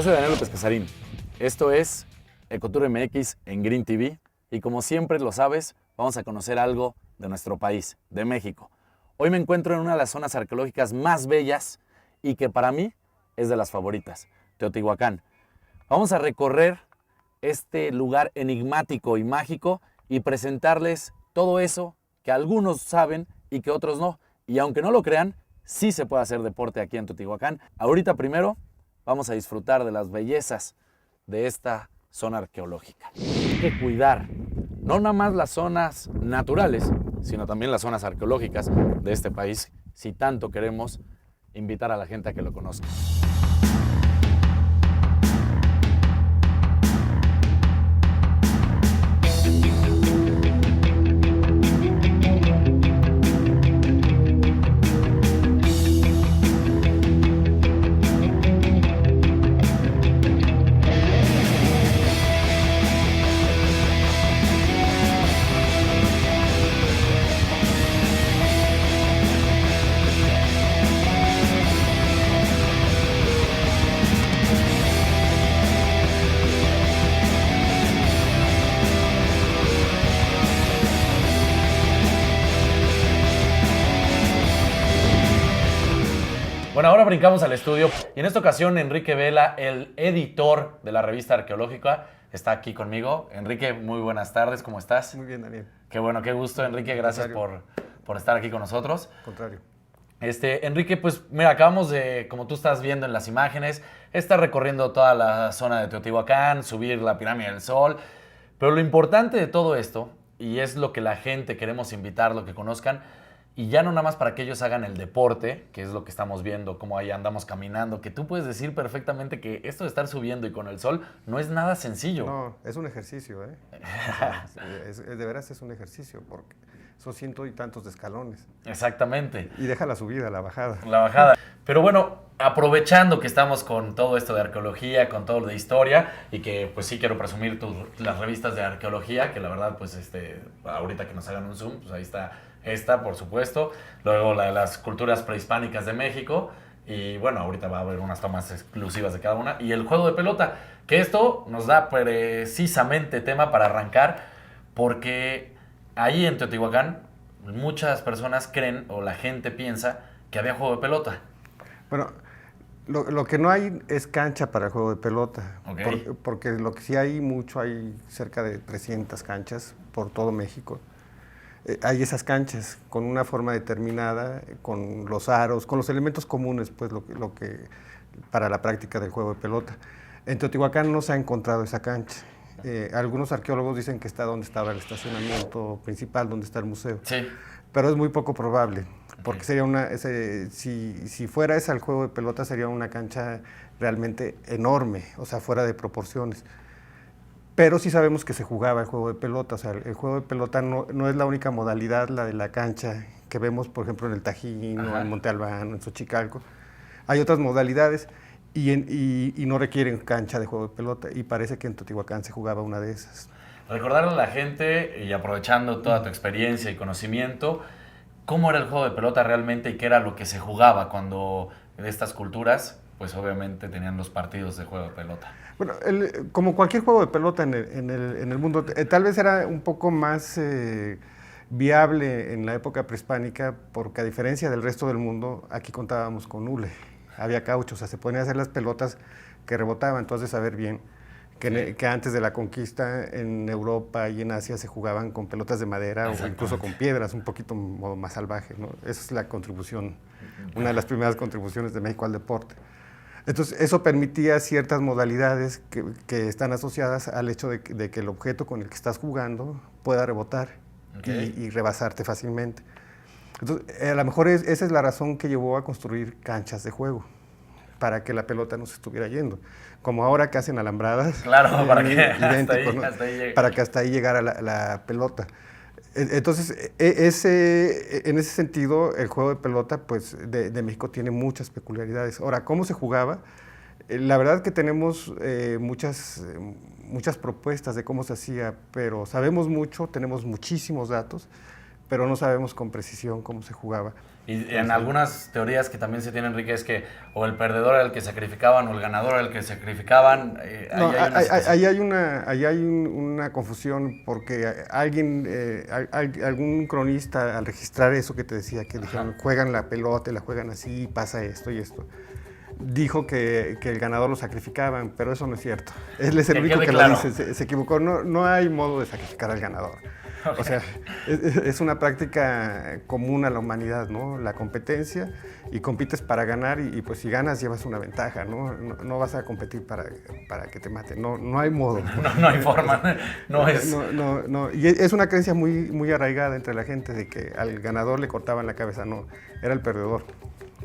Yo soy Daniel López Casarín. Esto es Ecotour MX en Green TV y como siempre lo sabes, vamos a conocer algo de nuestro país, de México. Hoy me encuentro en una de las zonas arqueológicas más bellas y que para mí es de las favoritas, Teotihuacán. Vamos a recorrer este lugar enigmático y mágico y presentarles todo eso que algunos saben y que otros no. Y aunque no lo crean, sí se puede hacer deporte aquí en Teotihuacán. Ahorita primero vamos a disfrutar de las bellezas de esta zona arqueológica. Hay que cuidar no nada más las zonas naturales, sino también las zonas arqueológicas de este país, si tanto queremos invitar a la gente a que lo conozca. Bueno, ahora brincamos al estudio y en esta ocasión Enrique Vela, el editor de la revista arqueológica, está aquí conmigo. Enrique, muy buenas tardes, ¿cómo estás? Muy bien, Daniel. Qué bueno, qué gusto, Enrique, gracias por estar aquí con nosotros. Contrario. Enrique, pues mira, acabamos de, como tú estás viendo en las imágenes, estar recorriendo toda la zona de Teotihuacán, subir la Pirámide del Sol, pero lo importante de todo esto, y es lo que la gente queremos invitar, lo que conozcan, y ya no nada más para que ellos hagan el deporte, que es lo que estamos viendo, cómo ahí andamos caminando, que tú puedes decir perfectamente que esto de estar subiendo y con el sol no es nada sencillo. No, es un ejercicio, ¿eh? O sea, de veras es un ejercicio, porque son 100 y tantos de escalones. Exactamente. Y deja la subida, la bajada. La bajada. Pero bueno, aprovechando que estamos con todo esto de arqueología, con todo lo de historia, y que pues sí quiero presumir las revistas de arqueología, que la verdad pues ahorita que nos hagan un zoom, pues ahí está esta, por supuesto. Luego la de las culturas prehispánicas de México. Y bueno, ahorita va a haber unas tomas exclusivas de cada una. Y el juego de pelota, que esto nos da precisamente tema para arrancar, porque ahí en Teotihuacán muchas personas creen, o la gente piensa, que había juego de pelota. Bueno, lo que no hay es cancha para el juego de pelota. Okay. Porque lo que sí hay mucho, hay cerca de 300 canchas por todo México. Hay esas canchas con una forma determinada, con los aros, con los elementos comunes, pues lo que para la práctica del juego de pelota. En Teotihuacán no se ha encontrado esa cancha. Algunos arqueólogos dicen que está donde estaba el estacionamiento principal, donde está el museo. Sí. Pero es muy poco probable, porque sería si fuera esa el juego de pelota, sería una cancha realmente enorme, o sea, fuera de proporciones. Pero sí sabemos que se jugaba el juego de pelota, o sea, el juego de pelota no es la única modalidad, la de la cancha que vemos, por ejemplo, en el Tajín, o en Monte Albán, en Xochicalco. Hay otras modalidades y no requieren cancha de juego de pelota, y parece que en Teotihuacán se jugaba una de esas. Recordarle a la gente, y aprovechando toda tu experiencia y conocimiento, cómo era el juego de pelota realmente y qué era lo que se jugaba cuando estas culturas, pues obviamente tenían los partidos de juego de pelota. Bueno, como cualquier juego de pelota en el mundo, tal vez era un poco más viable en la época prehispánica, porque a diferencia del resto del mundo, aquí contábamos con hule, había caucho, o sea, se podían hacer las pelotas que rebotaban, entonces saber bien que antes de la conquista en Europa y en Asia se jugaban con pelotas de madera o incluso con piedras, un poquito modo más salvaje, ¿no? Esa es la contribución, una de las primeras contribuciones de México al deporte. Entonces, eso permitía ciertas modalidades que están asociadas al hecho de que el objeto con el que estás jugando pueda rebotar y rebasarte fácilmente. Entonces, a lo mejor esa es la razón que llevó a construir canchas de juego, para que la pelota no se estuviera yendo. Como ahora que hacen alambradas. Claro, para que hasta ahí llegara la pelota. Entonces, en ese sentido, el juego de pelota pues, de México tiene muchas peculiaridades. Ahora, ¿cómo se jugaba? La verdad que tenemos muchas propuestas de cómo se hacía, pero sabemos mucho, tenemos muchísimos datos, pero no sabemos con precisión cómo se jugaba. Y en algunas teorías que también se tiene, Enrique, es que o el perdedor era el que sacrificaban o el ganador era el que sacrificaban. No, ahí hay una confusión porque algún cronista al registrar eso que te decía, que dijeron, juegan la pelota, la juegan así, pasa esto y esto, dijo que el ganador lo sacrificaban, pero eso no es cierto. Él es el único que lo dice, se equivocó. No hay modo de sacrificar al ganador. Okay. O sea, es una práctica común a la humanidad, ¿no? La competencia, y compites para ganar y pues si ganas llevas una ventaja, ¿no? No vas a competir para que te maten, no hay modo. No hay forma, no es. No. Y es una creencia muy arraigada entre la gente de que al ganador le cortaban la cabeza, no, era el perdedor.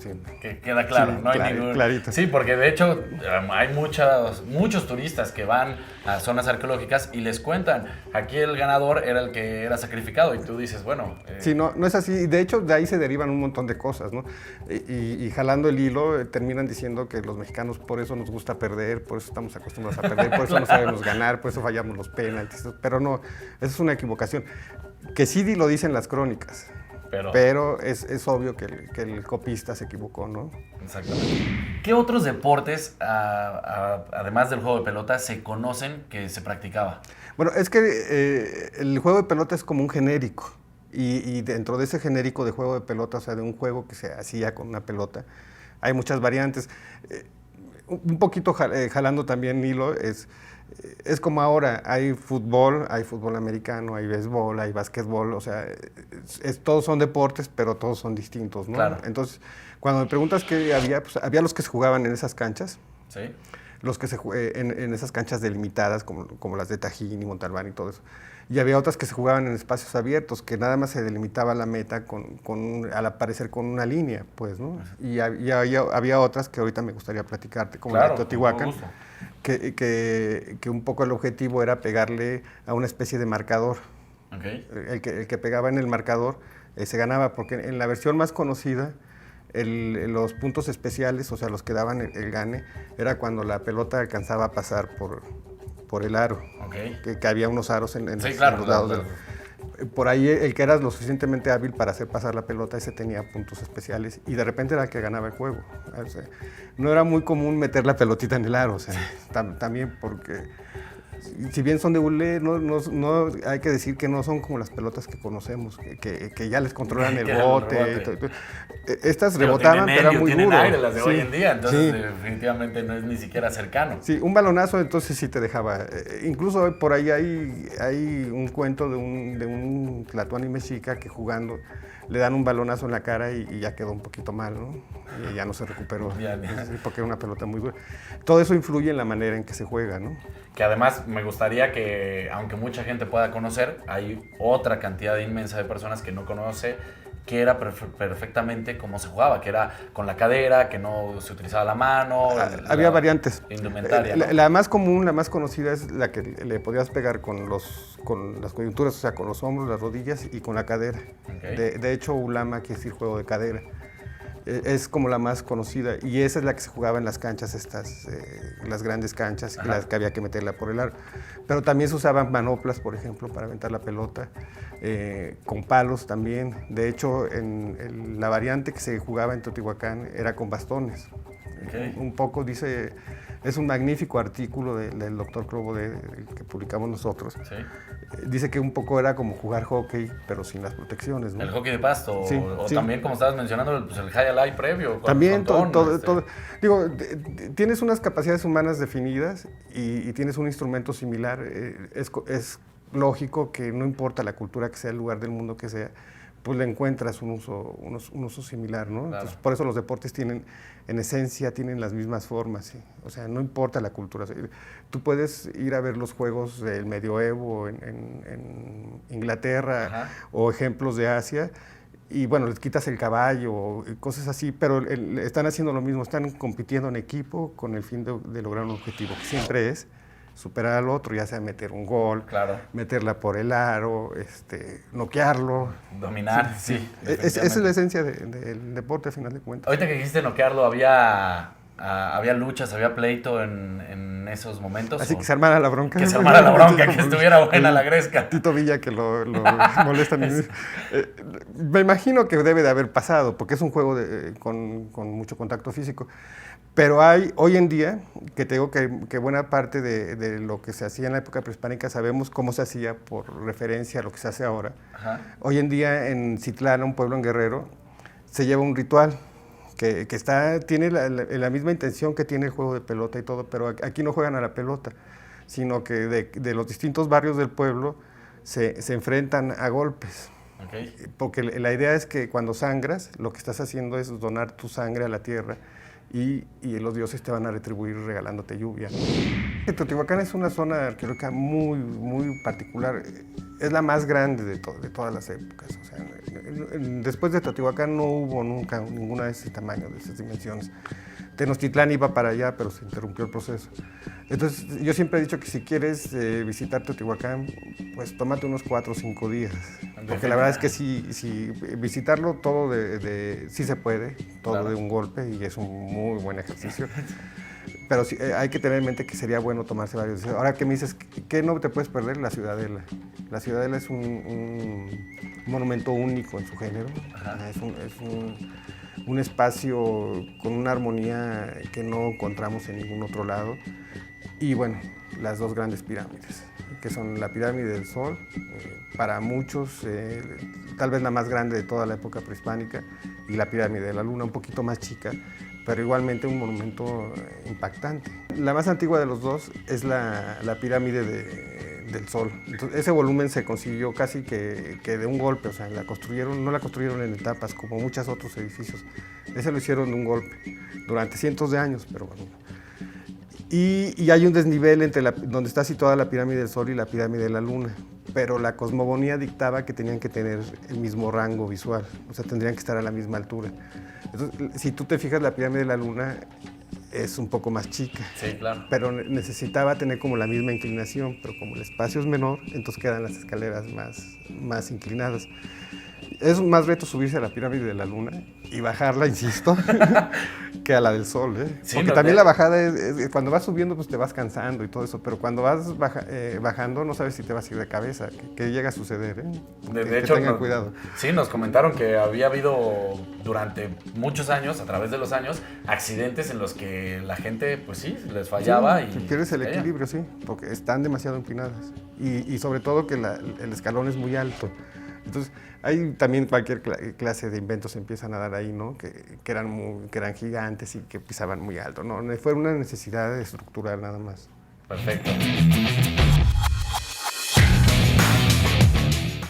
Sí. Que queda claro, sí, no hay ningún... Clarito. Sí, porque de hecho hay muchos turistas que van a zonas arqueológicas y les cuentan, aquí el ganador era el que era sacrificado y tú dices, bueno... Sí, no es así. De hecho, de ahí se derivan un montón de cosas, ¿no? Y jalando el hilo, terminan diciendo que los mexicanos por eso nos gusta perder, por eso estamos acostumbrados a perder, por eso no sabemos ganar, por eso fallamos los penaltis, pero no, eso es una equivocación. Que sí lo dicen las crónicas. Pero es obvio que el copista se equivocó, ¿no? Exactamente. ¿Qué otros deportes, además del juego de pelota, se conocen que se practicaba? Bueno, es que el juego de pelota es como un genérico. Y dentro de ese genérico de juego de pelota, o sea, de un juego que se hacía con una pelota, hay muchas variantes. Un poquito jalando también hilo, es como ahora, hay fútbol americano, hay béisbol, hay básquetbol, o sea, todos son deportes, pero todos son distintos, ¿no? Claro. Entonces, cuando me preguntas qué había, pues había los que se jugaban en esas canchas, ¿sí? Los que en esas canchas delimitadas, como las de Tajín y Montalbán y todo eso. Y había otras que se jugaban en espacios abiertos, que nada más se delimitaba la meta al aparecer con una línea, pues, ¿no? Y había otras que ahorita me gustaría platicarte, como la de Teotihuacán, que un poco el objetivo era pegarle a una especie de marcador. Okay. El que pegaba en el marcador se ganaba, porque en la versión más conocida, los puntos especiales, o sea, los que daban el gane, era cuando la pelota alcanzaba a pasar por el aro. Okay. Que había unos aros en sí, los claro, lados. Por ahí el que era lo suficientemente hábil para hacer pasar la pelota, ese tenía puntos especiales y de repente era el que ganaba el juego. O sea, no era muy común meter la pelotita en el aro, o sea, también porque... Si bien son de hule, no hay que decir que no son como las pelotas que conocemos, que ya les controlan el bote. Estas rebotaban, pero era muy tienen duro. Aire las de hoy en día, entonces definitivamente no es ni siquiera cercano. Sí, un balonazo entonces sí te dejaba. Incluso por ahí hay un cuento de un tlatoani mexica que jugando le dan un balonazo en la cara y ya quedó un poquito mal, ¿no? Y ya no se recuperó, porque era una pelota muy dura. Todo eso influye en la manera en que se juega, ¿no? Que además me gustaría que, aunque mucha gente pueda conocer, hay otra cantidad inmensa de personas que no conoce que era perfectamente cómo se jugaba, que era con la cadera, que no se utilizaba la mano. Había variantes. Indumentaria, ¿no? La más común, la más conocida es la que le podías pegar con las coyunturas, o sea, con los hombros, las rodillas y con la cadera. Okay. De hecho, ulama quiere decir juego de cadera. Es como la más conocida y esa es la que se jugaba en las canchas las grandes canchas, las que había que meterla por el aro. Pero también se usaban manoplas, por ejemplo, para aventar la pelota, con palos también. De hecho, en la variante que se jugaba en Teotihuacán era con bastones. Okay. Un poco dice, es un magnífico artículo del doctor Crobo que publicamos nosotros. Sí. Dice que un poco era como jugar hockey, pero sin las protecciones, ¿no? El hockey de pasto, sí, o sí. También, como estabas mencionando, pues el high alive previo. También, todo. Digo, tienes unas capacidades humanas definidas y tienes un instrumento similar. Es lógico que no importa la cultura que sea, el lugar del mundo que sea, pues le encuentras un uso similar, ¿no? Claro. Entonces, por eso los deportes en esencia, tienen las mismas formas, ¿sí? O sea, no importa la cultura. Tú puedes ir a ver los juegos del medioevo en Inglaterra. Ajá. O ejemplos de Asia, y bueno, les quitas el caballo, cosas así, pero están haciendo lo mismo, están compitiendo en equipo con el fin de lograr un objetivo, que siempre es superar al otro, ya sea meter un gol, claro, meterla por el aro, noquearlo. Dominar, sí. Esa es la esencia del deporte, a final de cuentas. Ahorita que dijiste noquearlo, había ¿Había luchas, había pleito en esos momentos? Así que se armara la bronca. Que se armara la bronca, que estuviera buena la gresca. Tito Villa que lo molesta. Me imagino que debe de haber pasado, porque es un juego con mucho contacto físico. Pero hay, hoy en día, que te digo que buena parte de lo que se hacía en la época prehispánica sabemos cómo se hacía por referencia a lo que se hace ahora. Ajá. Hoy en día en Citlana, un pueblo en Guerrero, se lleva un ritual que tiene la misma intención que tiene el juego de pelota y todo, pero aquí no juegan a la pelota, sino que de los distintos barrios del pueblo se enfrentan a golpes. Okay. Porque la idea es que cuando sangras, lo que estás haciendo es donar tu sangre a la tierra y los dioses te van a retribuir regalándote lluvia. Teotihuacán es una zona arqueológica muy, muy particular. Es la más grande de todas las épocas. O sea, después de Teotihuacán no hubo nunca ninguna de ese tamaño, de esas dimensiones. Tenochtitlán iba para allá, pero se interrumpió el proceso. Entonces, yo siempre he dicho que si quieres visitar Teotihuacán, pues tómate unos 4 o 5 días. Porque la verdad es que si visitarlo todo sí se puede, todo claro, de un golpe, y es un muy buen ejercicio. Pero sí, hay que tener en mente que sería bueno tomarse varios días. Ahora que me dices, ¿qué no te puedes perder? La Ciudadela. La Ciudadela es un monumento único en su género. Es un espacio con una armonía que no encontramos en ningún otro lado. Y bueno, las dos grandes pirámides, que son la pirámide del Sol, para muchos tal vez la más grande de toda la época prehispánica, y la pirámide de la Luna, un poquito más chica, pero igualmente un monumento impactante. La más antigua de los dos es la pirámide del Sol. Entonces, ese volumen se consiguió casi que de un golpe, o sea, no la construyeron en etapas como muchos otros edificios. Ese lo hicieron de un golpe, durante cientos de años, pero bueno. Y hay un desnivel entre donde está situada la pirámide del Sol y la pirámide de la Luna, pero la cosmogonía dictaba que tenían que tener el mismo rango visual, o sea, tendrían que estar a la misma altura. Entonces, si tú te fijas, la pirámide de la Luna es un poco más chica, sí, claro, pero necesitaba tener como la misma inclinación, pero como el espacio es menor, entonces quedan las escaleras más inclinadas. Es más reto subirse a la pirámide de la Luna y bajarla, insisto, que a la del Sol, ¿eh? Sí, porque también la bajada cuando vas subiendo pues te vas cansando y todo eso, pero cuando vas bajando no sabes si te vas a ir de cabeza, que llega a suceder, ¿eh? De hecho, tengan cuidado. Sí, nos comentaron que había habido durante muchos años, a través de los años, accidentes en los que la gente, pues sí, les fallaba. Sí, y pierdes el equilibrio, sí, porque están demasiado empinadas y sobre todo que el escalón es muy alto. Entonces, hay también cualquier clase de inventos empiezan a dar ahí, ¿no? Que eran gigantes y que pisaban muy alto, ¿no? Fue una necesidad estructural nada más. Perfecto.